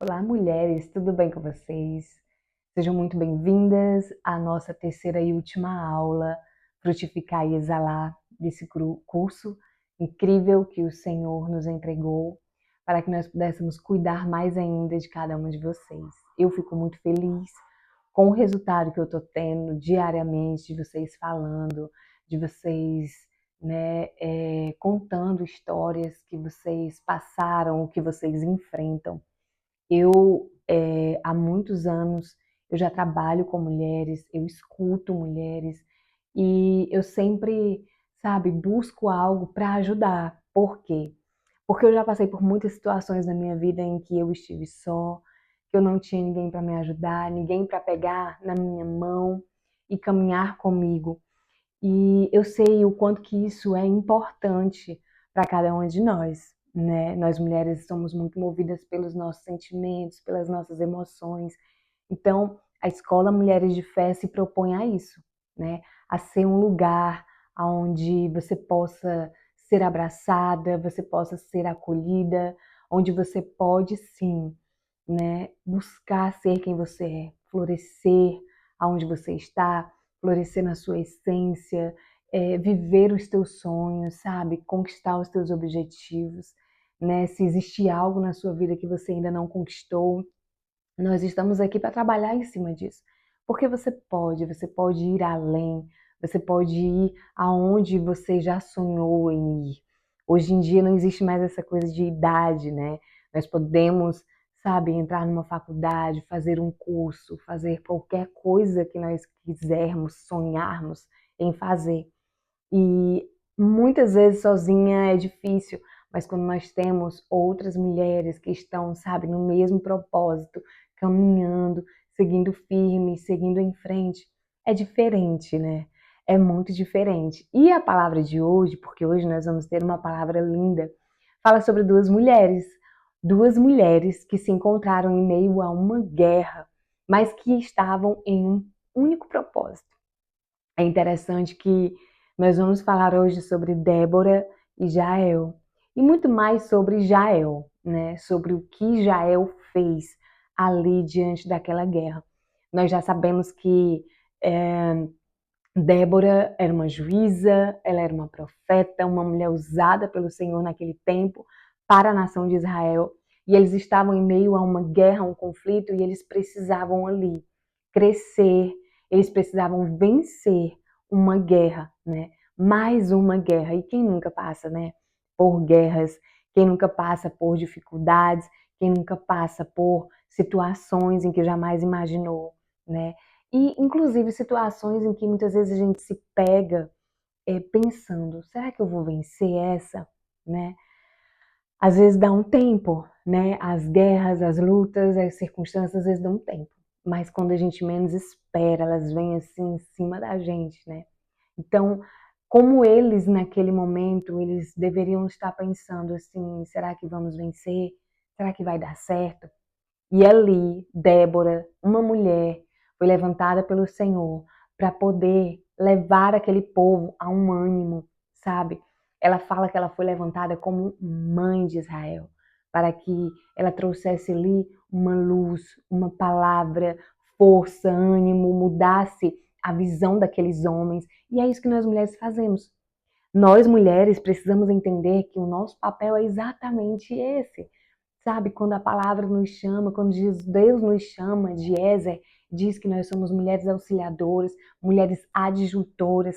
Olá, mulheres, tudo bem com vocês? Sejam muito bem-vindas à nossa terceira e última aula, Frutificar e Exalar, desse curso incrível que o Senhor nos entregou para que nós pudéssemos cuidar mais ainda de cada uma de vocês. Eu fico muito feliz com o resultado que eu estou tendo diariamente, de vocês falando, de vocês contando histórias que vocês passaram, o que vocês enfrentam. Há muitos anos, eu já trabalho com mulheres, eu escuto mulheres e eu sempre, sabe, busco algo para ajudar. Por quê? Porque eu já passei por muitas situações na minha vida em que eu estive só, que eu não tinha ninguém para me ajudar, ninguém para pegar na minha mão e caminhar comigo. E eu sei o quanto que isso é importante para cada uma de nós, né? Nós mulheres somos muito movidas pelos nossos sentimentos, pelas nossas emoções. Então, a Escola Mulheres de Fé se propõe a isso, né? A ser um lugar onde você possa ser abraçada, você possa ser acolhida, onde você pode sim, né, buscar ser quem você é, florescer aonde você está, florescer na sua essência, viver os teus sonhos, sabe? Conquistar os teus objetivos, né? Se existe algo na sua vida que você ainda não conquistou, nós estamos aqui para trabalhar em cima disso. Porque você pode ir além, você pode ir aonde você já sonhou em ir. Hoje em dia não existe mais essa coisa de idade, né? Nós podemos, sabe, entrar numa faculdade, fazer um curso, fazer qualquer coisa que nós quisermos, sonharmos em fazer. E muitas vezes sozinha é difícil, mas quando nós temos outras mulheres que estão, sabe, no mesmo propósito, caminhando, seguindo firme, seguindo em frente, é diferente, né? É muito diferente. E a palavra de hoje, porque hoje nós vamos ter uma palavra linda, fala sobre duas mulheres que se encontraram em meio a uma guerra, mas que estavam em um único propósito. É interessante que nós vamos falar hoje sobre Débora e Jael, e muito mais sobre Jael, né? Sobre o que Jael fez ali diante daquela guerra. Nós já sabemos que Débora era uma juíza, ela era uma profeta, uma mulher usada pelo Senhor naquele tempo para a nação de Israel, e eles estavam em meio a uma guerra, um conflito, e eles precisavam ali crescer, eles precisavam vencer uma guerra, né? Mais uma guerra. E quem nunca passa, né? Por guerras, quem nunca passa por dificuldades, quem nunca passa por situações em que jamais imaginou, né? E, inclusive, situações em que muitas vezes a gente se pega pensando, será que eu vou vencer essa? Né? Às vezes dá um tempo, né? As guerras, as lutas, as circunstâncias, às vezes dão um tempo. Mas quando a gente menos espera, elas vêm assim em cima da gente, né? Então, como eles naquele momento, eles deveriam estar pensando assim, será que vamos vencer? Será que vai dar certo? E ali, Débora, uma mulher, foi levantada pelo Senhor para poder levar aquele povo a um ânimo, sabe? Ela fala que ela foi levantada como mãe de Israel, para que ela trouxesse ali uma luz, uma palavra, força, ânimo, mudasse a visão daqueles homens. E é isso que nós mulheres fazemos. Nós mulheres precisamos entender que o nosso papel é exatamente esse. Sabe, quando a palavra nos chama, quando Deus nos chama, Ezer, diz que nós somos mulheres auxiliadoras, mulheres adjuntoras,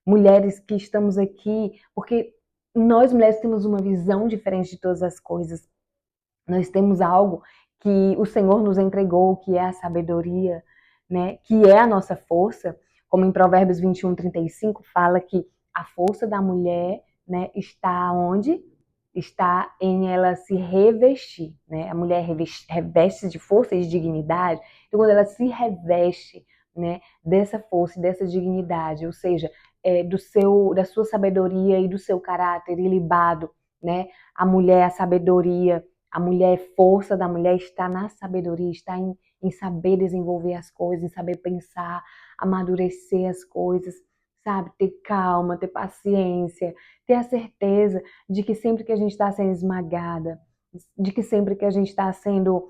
mulheres que estamos aqui, porque nós mulheres temos uma visão diferente de todas as coisas. Nós temos algo que o Senhor nos entregou, que é a sabedoria, né? Que é a nossa força, como em Provérbios 21:35 fala que a força da mulher, né, está onde? Está em ela se revestir, né? A mulher reveste de força e de dignidade. Então, quando ela se reveste, né, dessa força e dessa dignidade, ou seja, da sua sabedoria e do seu caráter ilibado, né? A mulher, a sabedoria, a mulher, força da mulher está na sabedoria, está em saber desenvolver as coisas, em saber pensar, amadurecer as coisas, sabe? Ter calma, ter paciência, ter a certeza de que sempre que a gente está sendo esmagada, de que sempre que a gente está sendo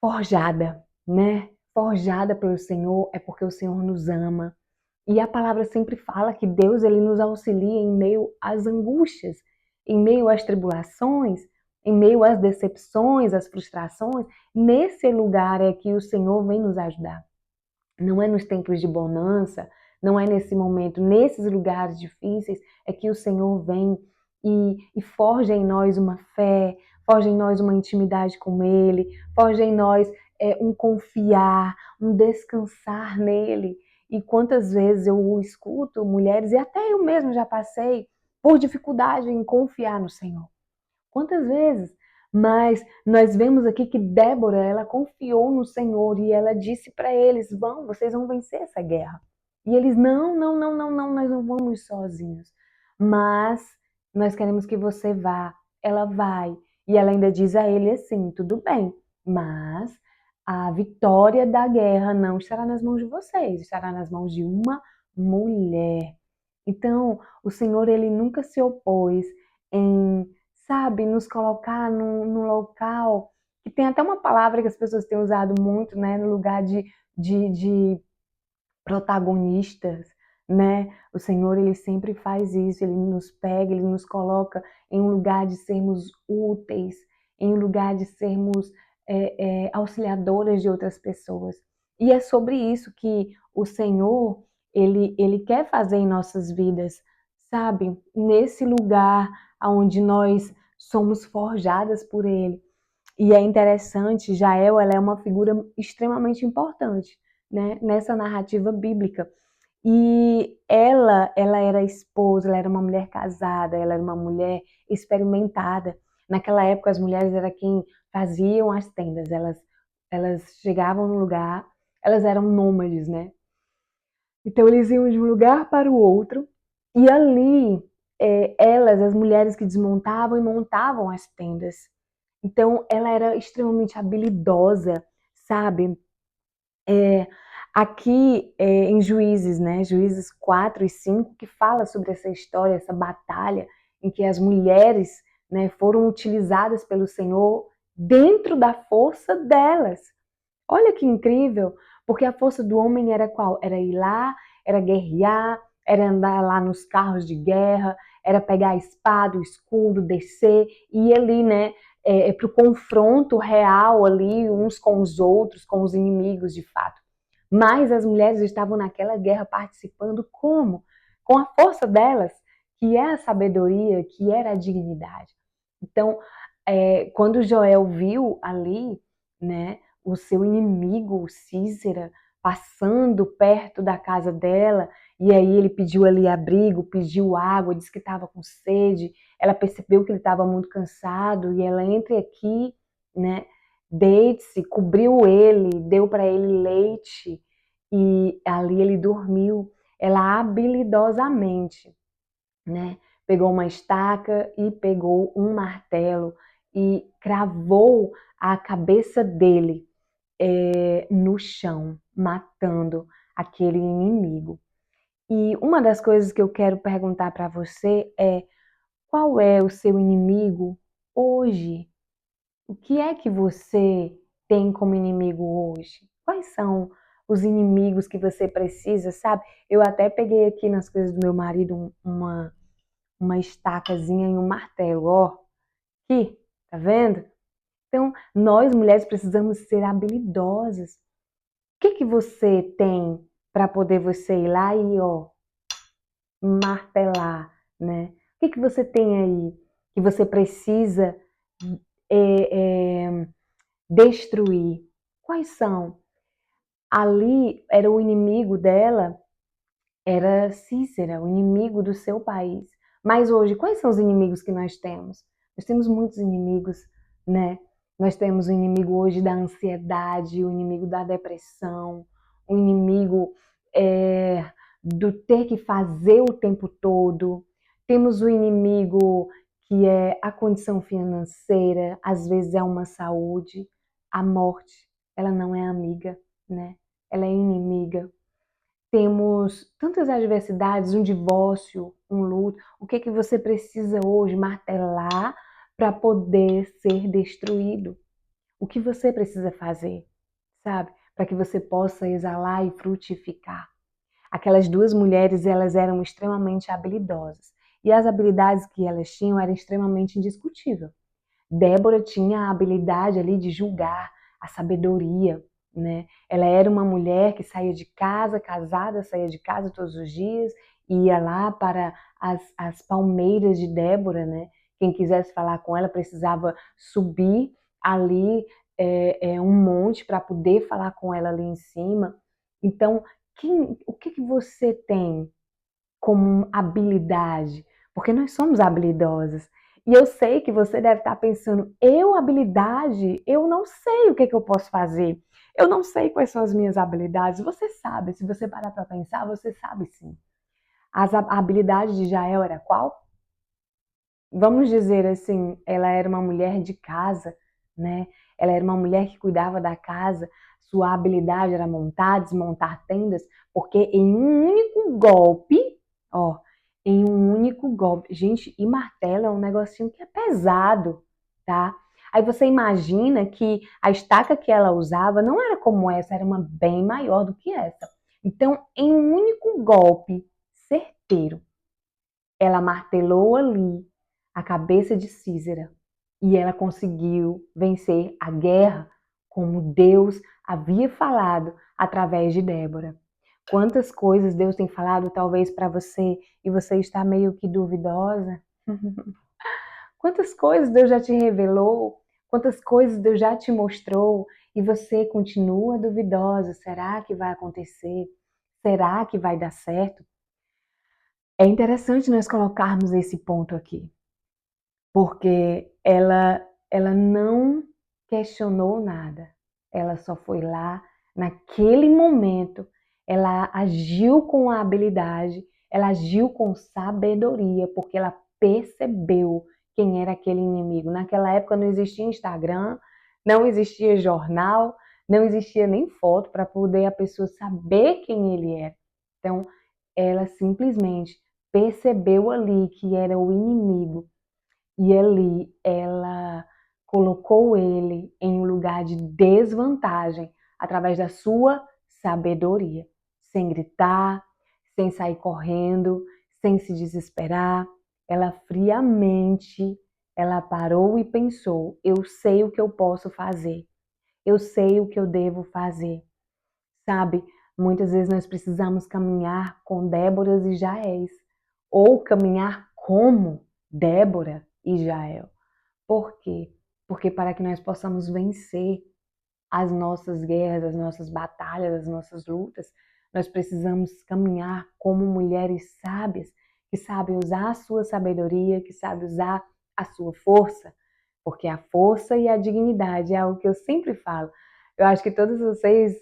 forjada, né? Forjada pelo Senhor é porque o Senhor nos ama. E a palavra sempre fala que Deus ele nos auxilia em meio às angústias, em meio às tribulações, em meio às decepções, às frustrações. Nesse lugar é que o Senhor vem nos ajudar. Não é nos tempos de bonança, não é nesse momento, nesses lugares difíceis, é que o Senhor vem e forja em nós uma fé, forja em nós uma intimidade com Ele, forja em nós um confiar, um descansar nele. E quantas vezes eu escuto mulheres, e até eu mesma já passei por dificuldade em confiar no Senhor. Quantas vezes? Mas nós vemos aqui que Débora, ela confiou no Senhor e ela disse para eles: vocês vão vencer essa guerra. E eles: não, não, não, não, não, nós não vamos sozinhos. Mas nós queremos que você vá. Ela vai. E ela ainda diz a ele assim: tudo bem, mas a vitória da guerra não estará nas mãos de vocês, estará nas mãos de uma mulher. Então, o Senhor, ele nunca se opôs em, sabe, nos colocar num local que tem até uma palavra que as pessoas têm usado muito, né, no lugar de protagonistas, né? O Senhor, ele sempre faz isso, ele nos pega, ele nos coloca em um lugar de sermos úteis, em um lugar de sermos auxiliadoras de outras pessoas. E é sobre isso que o Senhor, ele quer fazer em nossas vidas, sabe? Nesse lugar onde nós somos forjadas por Ele. E é interessante, Jael, ela é uma figura extremamente importante, né, nessa narrativa bíblica. E ela era esposa, ela era uma mulher casada, ela era uma mulher experimentada. Naquela época, as mulheres eram quem faziam as tendas, elas chegavam no lugar, elas eram nômades, né? Então, eles iam de um lugar para o outro, e ali, as mulheres que desmontavam e montavam as tendas. Então, ela era extremamente habilidosa, sabe? Aqui em Juízes, né? Juízes 4 e 5, que fala sobre essa história, essa batalha em que as mulheres, né, foram utilizadas pelo Senhor dentro da força delas. Olha que incrível, porque a força do homem era qual? Era ir lá, era guerrear, era andar lá nos carros de guerra, era pegar a espada, o escudo, descer e ir ali, né, para o confronto real ali, uns com os outros, com os inimigos de fato. Mas as mulheres estavam naquela guerra participando como? Com a força delas, que é a sabedoria, que era a dignidade. Então, quando Joel viu ali, né, o seu inimigo, Císera, passando perto da casa dela, e aí ele pediu ali abrigo, pediu água, disse que estava com sede, ela percebeu que ele estava muito cansado, e ela entra aqui, né, deite-se, cobriu ele, deu para ele leite, e ali ele dormiu. Ela habilidosamente, né, pegou uma estaca e pegou um martelo e cravou a cabeça dele no chão, matando aquele inimigo. E uma das coisas que eu quero perguntar para você é: qual é o seu inimigo hoje? O que é que você tem como inimigo hoje? Quais são os inimigos que você precisa, sabe? Eu até peguei aqui nas coisas do meu marido uma estacazinha e um martelo, ó. Aqui, tá vendo? Então, nós mulheres precisamos ser habilidosas. O que você tem para poder você ir lá e, ó, martelar, né? O que você tem aí que você precisa é, destruir? Quais são? Ali era o inimigo dela, era Cícera, o inimigo do seu país. Mas hoje, quais são os inimigos que nós temos? Nós temos muitos inimigos, né? Nós temos o inimigo hoje da ansiedade, o inimigo da depressão, o inimigo do ter que fazer o tempo todo. Temos o inimigo que é a condição financeira, às vezes é uma saúde, a morte, ela não é amiga, né? Ela é inimiga. Temos tantas adversidades, um divórcio, um luto. O que é que você precisa hoje martelar para poder ser destruído. O que você precisa fazer, sabe? Para que você possa exalar e frutificar. Aquelas duas mulheres, elas eram extremamente habilidosas. E as habilidades que elas tinham eram extremamente indiscutíveis. Débora tinha a habilidade ali de julgar, a sabedoria, né? Ela era uma mulher que saía de casa, casada, saía de casa todos os dias, ia lá para as palmeiras de Débora, né? Quem quisesse falar com ela precisava subir ali um monte para poder falar com ela ali em cima. Então, o que você tem como habilidade? Porque nós somos habilidosas. E eu sei que você deve estar pensando, habilidade? Eu não sei o que eu posso fazer. Eu não sei quais são as minhas habilidades. Você sabe, se você parar para pensar, você sabe sim. A habilidade de Jael era qual? Vamos dizer assim, ela era uma mulher de casa, né? Ela era uma mulher que cuidava da casa. Sua habilidade era montar, desmontar tendas, porque em um único golpe, ó, em um único golpe, gente, e martelo é um negocinho que é pesado, tá? Aí você imagina que a estaca que ela usava não era como essa, era uma bem maior do que essa. Então, em um único golpe certeiro, ela martelou ali a cabeça de Císera e ela conseguiu vencer a guerra como Deus havia falado através de Débora. Quantas coisas Deus tem falado talvez para você e você está meio que duvidosa? Quantas coisas Deus já te revelou? Quantas coisas Deus já te mostrou e você continua duvidosa? Será que vai acontecer? Será que vai dar certo? É interessante nós colocarmos esse ponto aqui, porque ela não questionou nada. Ela só foi lá naquele momento, ela agiu com a habilidade, ela agiu com sabedoria, porque ela percebeu quem era aquele inimigo. Naquela época não existia Instagram, não existia jornal, não existia nem foto para poder a pessoa saber quem ele era. Então, ela simplesmente percebeu ali que era o inimigo e ali ela colocou ele em um lugar de desvantagem através da sua sabedoria, sem gritar, sem sair correndo, sem se desesperar. Ela friamente, ela parou e pensou: eu sei o que eu posso fazer. Eu sei o que eu devo fazer. Sabe, muitas vezes nós precisamos caminhar com Déboras e Jaéis, ou caminhar como Débora e Jael. Por quê? Porque para que nós possamos vencer as nossas guerras, as nossas batalhas, as nossas lutas, nós precisamos caminhar como mulheres sábias, que sabem usar a sua sabedoria, que sabem usar a sua força, porque a força e a dignidade é algo que eu sempre falo. Eu acho que todos vocês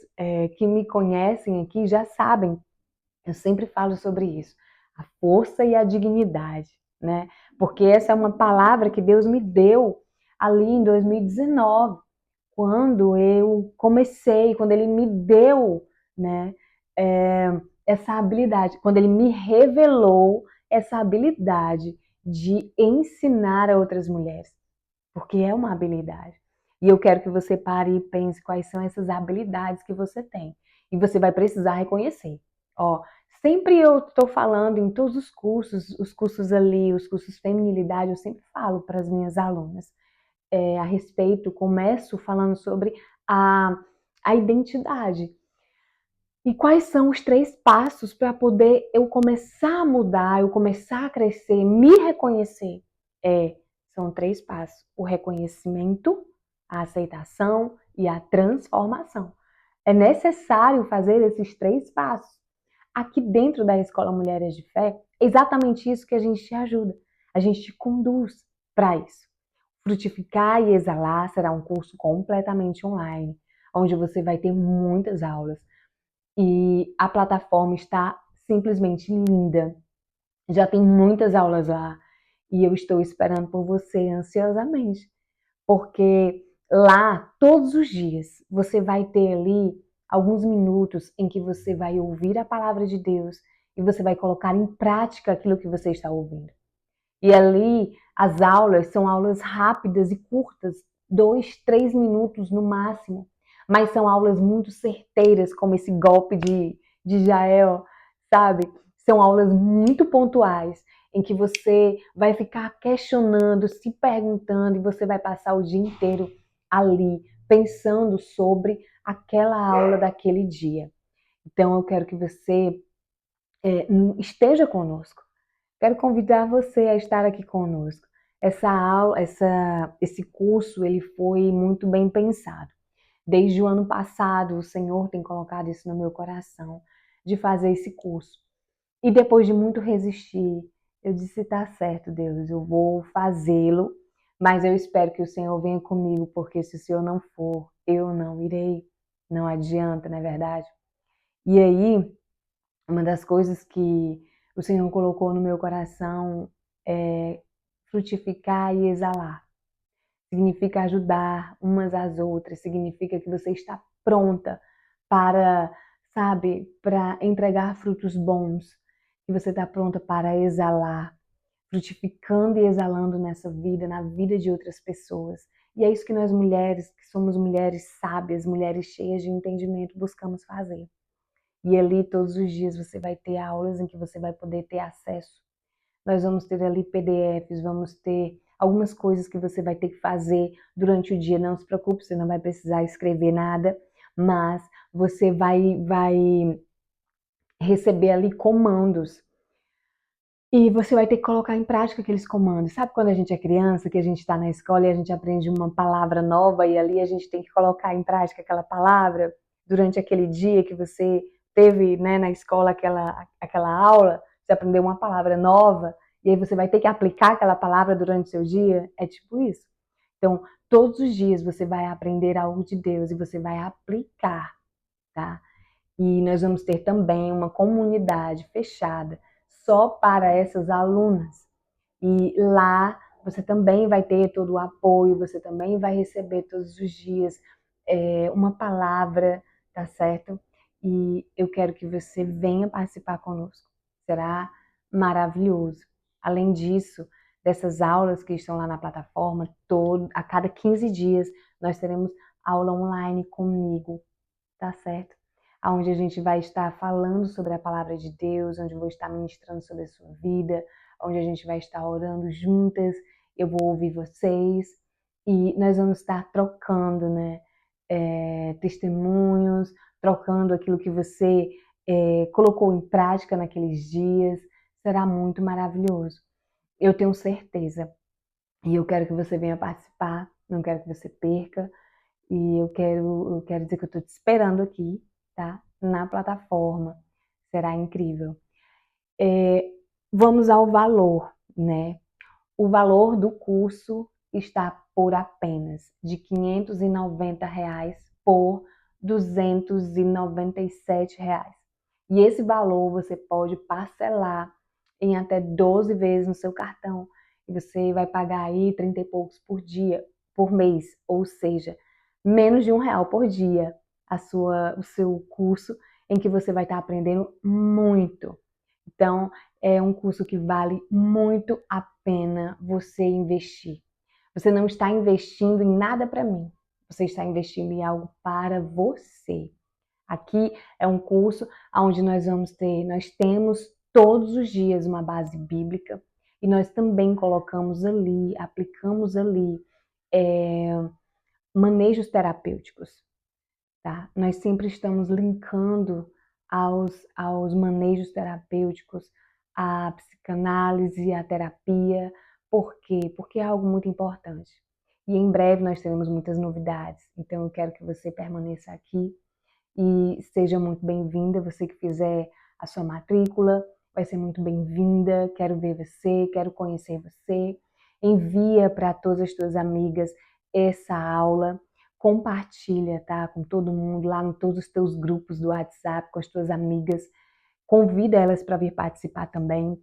que me conhecem aqui já sabem, eu sempre falo sobre isso, a força e a dignidade, né? Porque essa é uma palavra que Deus me deu ali em 2019, quando eu comecei, quando Ele me deu, né, essa habilidade, quando Ele me revelou essa habilidade de ensinar a outras mulheres, porque é uma habilidade. E eu quero que você pare e pense quais são essas habilidades que você tem. E você vai precisar reconhecer. Ó, sempre eu estou falando em todos os cursos ali, os cursos feminilidade, eu sempre falo para as minhas alunas a respeito, começo falando sobre a identidade. E quais são os 3 passos para poder eu começar a mudar, eu começar a crescer, me reconhecer? São 3 passos: o reconhecimento, a aceitação e a transformação. É necessário fazer esses 3 passos. Aqui dentro da Escola Mulheres de Fé, é exatamente isso que a gente te ajuda. A gente te conduz para isso. Frutificar e Exalar será um curso completamente online, onde você vai ter muitas aulas. E a plataforma está simplesmente linda. Já tem muitas aulas lá e eu estou esperando por você ansiosamente, porque lá todos os dias você vai ter ali alguns minutos em que você vai ouvir a palavra de Deus e você vai colocar em prática aquilo que você está ouvindo. E ali As aulas são aulas rápidas e curtas, 2, 3 minutos no máximo, mas são aulas muito certeiras, como esse golpe de Jael, sabe? São aulas muito pontuais, em que você vai ficar questionando, se perguntando, e você vai passar o dia inteiro ali, pensando sobre aquela aula daquele dia. Então, eu quero que você esteja conosco. Quero convidar você a estar aqui conosco. Essa aula, esse curso, ele foi muito bem pensado. Desde o ano passado, o Senhor tem colocado isso no meu coração, de fazer esse curso. E depois de muito resistir, eu disse, tá certo, Deus, eu vou fazê-lo, mas eu espero que o Senhor venha comigo, porque se o Senhor não for, eu não irei. Não adianta, não é verdade? E aí, uma das coisas que o Senhor colocou no meu coração é frutificar e exalar. Significa ajudar umas às outras, significa que você está pronta para, sabe, para entregar frutos bons, que você está pronta para exalar, frutificando e exalando nessa vida, na vida de outras pessoas. E é isso que nós mulheres, que somos mulheres sábias, mulheres cheias de entendimento, buscamos fazer. E ali todos os dias você vai ter aulas em que você vai poder ter acesso. Nós vamos ter ali PDFs, vamos ter algumas coisas que você vai ter que fazer durante o dia. Não se preocupe, você não vai precisar escrever nada, mas você vai receber ali comandos. E você vai ter que colocar em prática aqueles comandos. Sabe quando a gente é criança, que a gente está na escola e a gente aprende uma palavra nova e ali a gente tem que colocar em prática aquela palavra durante aquele dia que você teve, né, na escola aquela aula, você aprendeu uma palavra nova e aí você vai ter que aplicar aquela palavra durante o seu dia? É tipo isso. Então, todos os dias você vai aprender algo de Deus e você vai aplicar, tá? E nós vamos ter também uma comunidade fechada só para essas alunas. E lá você também vai ter todo o apoio, você também vai receber todos os dias uma palavra, tá certo? E eu quero que você venha participar conosco. Será maravilhoso. Além disso, dessas aulas que estão lá na plataforma, a cada 15 dias nós teremos aula online comigo, tá certo? Onde a gente vai estar falando sobre a palavra de Deus, onde eu vou estar ministrando sobre a sua vida, onde a gente vai estar orando juntas, eu vou ouvir vocês e nós vamos estar trocando, né, testemunhos, trocando aquilo que você colocou em prática naqueles dias. Será muito maravilhoso. Eu tenho certeza. E eu quero que você venha participar, não quero que você perca. E eu quero dizer que eu estou te esperando aqui, tá? Na plataforma. Será incrível. Vamos ao valor, né? O valor do curso está por apenas de R$ 590 por R$ 297. E esse valor você pode parcelar em até 12 vezes no seu cartão. E você vai pagar aí 30 e poucos por dia, por mês. Ou seja, menos de R$ 1 por dia o seu curso, em que você vai estar aprendendo muito. Então, é um curso que vale muito a pena você investir. Você não está investindo em nada para mim, você está investindo em algo para você. Aqui é um curso onde nós temos todos os dias uma base bíblica e nós também colocamos ali, aplicamos ali manejos terapêuticos. Tá? Nós sempre estamos linkando aos manejos terapêuticos, à psicanálise, à terapia. Por quê? Porque é algo muito importante. E em breve nós teremos muitas novidades. Então eu quero que você permaneça aqui e seja muito bem-vinda. Você que fizer a sua matrícula vai ser muito bem-vinda. Quero ver você, quero conhecer você. Envia para todas as tuas amigas essa aula. Compartilha, tá? Com todo mundo, lá em todos os teus grupos do WhatsApp, com as tuas amigas. Convida elas para vir participar também.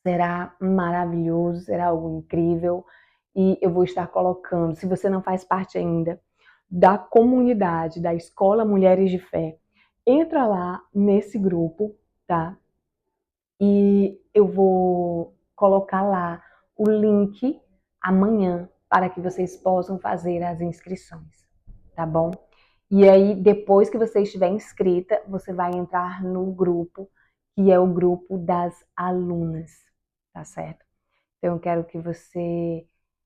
Será maravilhoso, será algo incrível. E eu vou estar colocando, se você não faz parte ainda da comunidade da Escola Mulheres de Fé, entra lá nesse grupo, tá? E eu vou colocar lá o link amanhã para que vocês possam fazer as inscrições, tá bom? E aí, depois que você estiver inscrita, você vai entrar no grupo, que é o grupo das alunas, tá certo? Então, eu quero que você,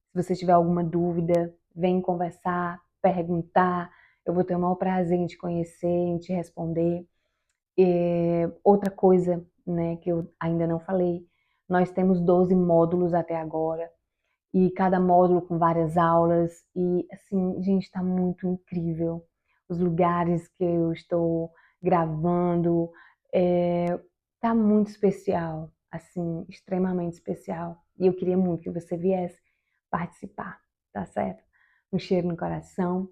se você tiver alguma dúvida, vem conversar, perguntar. Eu vou ter o maior prazer em te conhecer, em te responder. Outra coisa, né, que eu ainda não falei, nós temos 12 módulos até agora, e cada módulo com várias aulas, e assim, gente, está muito incrível. Os lugares que eu estou gravando, tá muito especial, assim, extremamente especial. E eu queria muito que você viesse participar, tá certo? Um cheiro no coração